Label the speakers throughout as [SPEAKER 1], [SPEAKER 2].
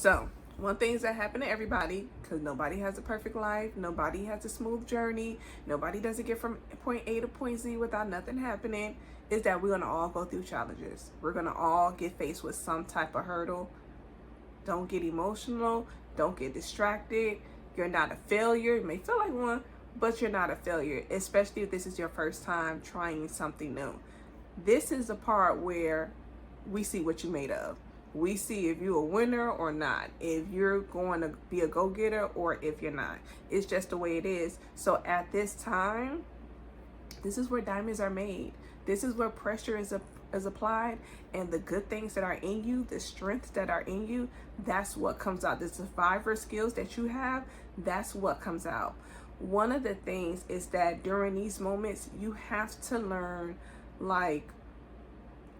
[SPEAKER 1] So, one things that happen to everybody, because nobody has a perfect life, nobody has a smooth journey, nobody doesn't get from point A to point Z without nothing happening, is that we're going to all go through challenges. We're going to all get faced with some type of hurdle. Don't get emotional. Don't get distracted. You're not a failure. You may feel like one, but you're not a failure, especially if this is your first time trying something new. This is the part where we see what you're made of. We see if you're a winner or not, if you're going to be a go-getter or if you're not. It's just the way it is. So at this time, this is where diamonds are made. This is where pressure is applied, and the good things that are in you, the strengths that are in you, that's what comes out. The survivor skills that you have, that's what comes out. One of the things is that during these moments, you have to learn like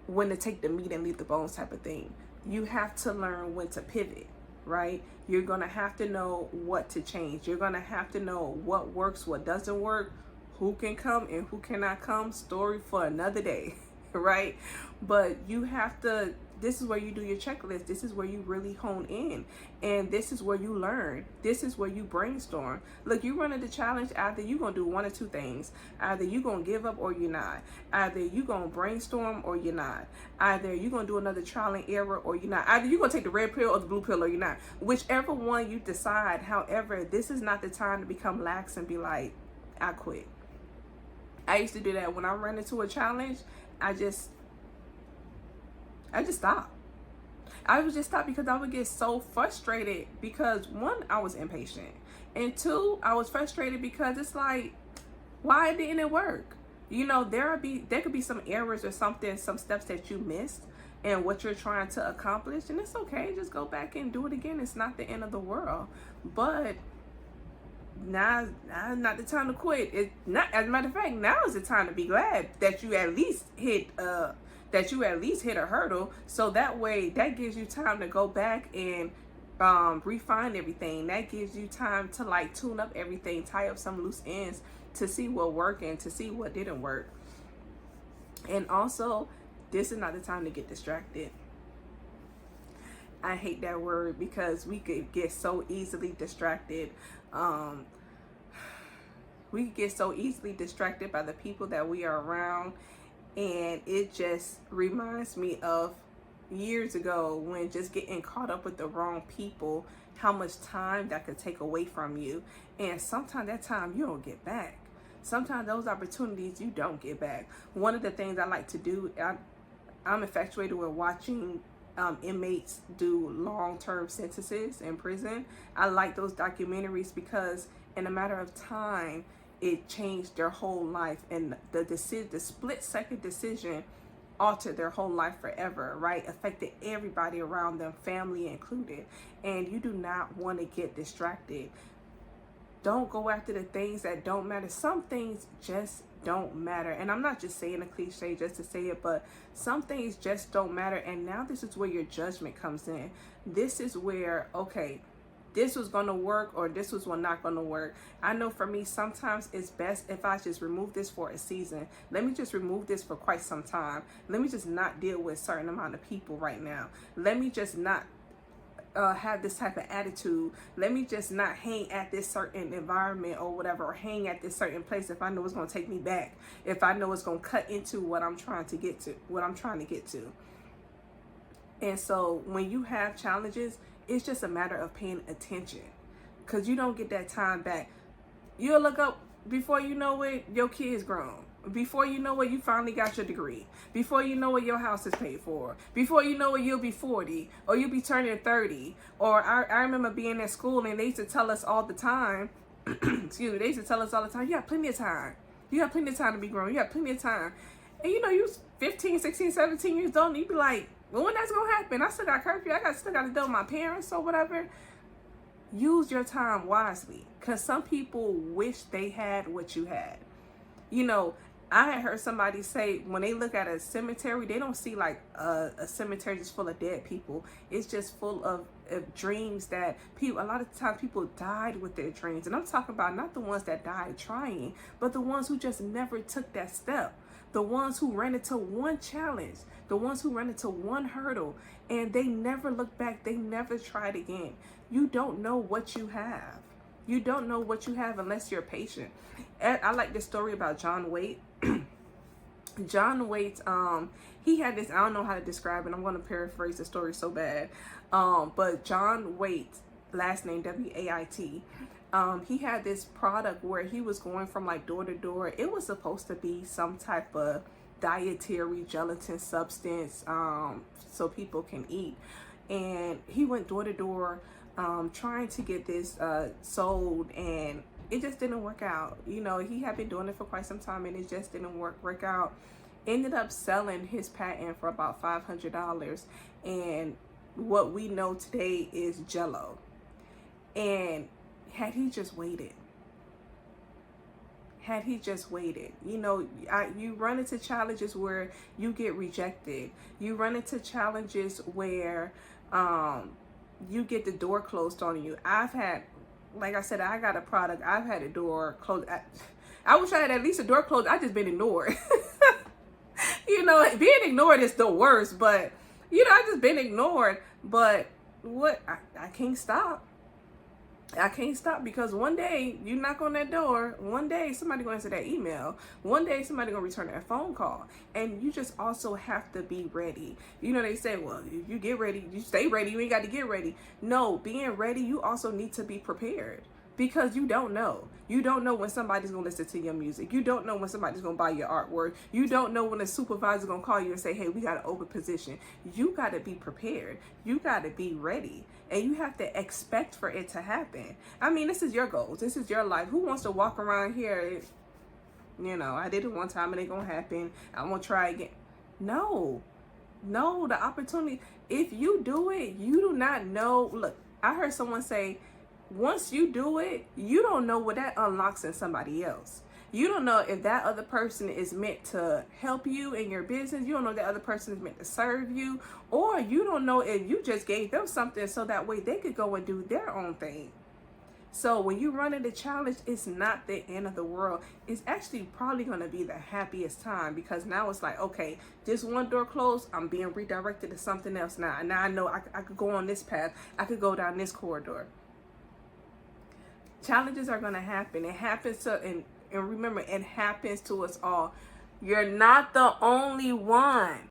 [SPEAKER 1] when to take the meat and leave the bones type of thing. You have to learn when to pivot, right? You're going to have to know what to change. You're going to have to know what works, what doesn't work, who can come and who cannot come. Story for another day, right? But you have to, this is where you do your checklist. This is where you really hone in. And this is where you learn. This is where you brainstorm. Look, you run into challenge, either you're going to do one or two things. Either you're going to give up or you're not. Either you're going to brainstorm or you're not. Either you're going to do another trial and error or you're not. Either you're going to take the red pill or the blue pill or you're not. Whichever one you decide. However, this is not the time to become lax and be like, I quit. I used to do that when I ran into a challenge. I just stopped. I would just stop because I would get so frustrated because one, I was impatient. And two, I was frustrated because it's like, why didn't it work? You know, there could be some errors or something, some steps that you missed and what you're trying to accomplish. And it's okay. Just go back and do it again. It's not the end of the world. But now not the time to quit. It's not, as a matter of fact, now is the time to be glad that you at least hit a hurdle, so that way that gives you time to go back and refine everything. That gives you time to like tune up everything, tie up some loose ends to see what worked and to see what didn't work. And also, this is not the time to get distracted. I hate that word because we could get so easily distracted. We get so easily distracted by the people that we are around. And it just reminds me of years ago when just getting caught up with the wrong people, how much time that could take away from you. And sometimes that time you don't get back. Sometimes those opportunities you don't get back. One of the things I like to do, I'm infatuated with watching inmates do long-term sentences in prison. I like those documentaries because in a matter of time, it changed their whole life, and the split-second decision altered their whole life forever, right? Affected everybody around them, family included. And you do not want to get distracted. Don't go after the things that don't matter. Some things just don't matter. And I'm not just saying a cliche just to say it, but some things just don't matter. And now this is where your judgment comes in. This is where, okay, this was going to work or this was not going to work. I know for me, sometimes it's best if I just remove this for a season. Let me just remove this for quite some time. Let me just not deal with a certain amount of people right now. Let me just not have this type of attitude. Let me just not hang at this certain environment or whatever, or hang at this certain place if I know it's going to take me back. If I know it's going to cut into what I'm trying to get to. And so when you have challenges, it's just a matter of paying attention, because you don't get that time back. You'll look up, before you know it, your kid's grown. Before you know it, you finally got your degree. Before you know it, your house is paid for. Before you know it, you'll be 40 or you'll be turning 30. Or I remember being at school and they used to tell us all the time, excuse me, they used to tell us all the time, you have plenty of time. You have plenty of time to be grown. You have plenty of time. And you know, you was 15, 16, 17 years old and you'd be like, well, when that's going to happen? I still got curfew. I still got to deal with my parents or whatever. Use your time wisely, because some people wish they had what you had. You know, I had heard somebody say when they look at a cemetery, they don't see like a cemetery just full of dead people. It's just full of dreams that people, a lot of times people died with their dreams. And I'm talking about not the ones that died trying, but the ones who just never took that step. The ones who ran into one challenge, the ones who ran into one hurdle, and they never looked back, they never tried again. You don't know what you have. You don't know what you have unless you're patient. And I like this story about John Waite. John Waite, he had this, I don't know how to describe it. I'm going to paraphrase the story so bad. But John Waite, last name W-A-I-T, he had this product where he was going from like door to door. It was supposed to be some type of dietary gelatin substance, so people can eat. And he went door to door, trying to get this sold, and it just didn't work out. You know, he had been doing it for quite some time, and it just didn't work out. Ended up selling his patent for about $500, and what we know today is Jello. And had he just waited, you know, you run into challenges where you get rejected. You run into challenges where you get the door closed on you. I've had, like I said, I got a product, I've had a door closed. I wish I had at least a door closed. I just been ignored. You know, being ignored is the worst, but you know, I just been ignored. But what, I can't stop. I can't stop, because one day you knock on that door, one day somebody gonna answer that email, one day somebody gonna return that phone call, and you just also have to be ready. You know, they say, well, if you get ready, you stay ready, you ain't got to get ready. No, being ready, you also need to be prepared, because you don't know. You don't know when somebody's gonna listen to your music. You don't know when somebody's gonna buy your artwork. You don't know when a supervisor's gonna call you and say, hey, we got an open position. You gotta be prepared. You gotta be ready. And you have to expect for it to happen. I mean, this is your goals. This is your life. Who wants to walk around here, you know, I did it one time and it gonna happen, I'm gonna try again. No, the opportunity, if you do it, you do not know. Look, I heard someone say, once you do it, you don't know what that unlocks in somebody else. You don't know if that other person is meant to help you in your business. You don't know if that other person is meant to serve you. Or you don't know if you just gave them something so that way they could go and do their own thing. So when you run into challenge, it's not the end of the world. It's actually probably going to be the happiest time, because now it's like, okay, this one door closed, I'm being redirected to something else now. And now I know I could go on this path. I could go down this corridor. Challenges are going to happen. It happens to, and remember, it happens to us all. You're not the only one.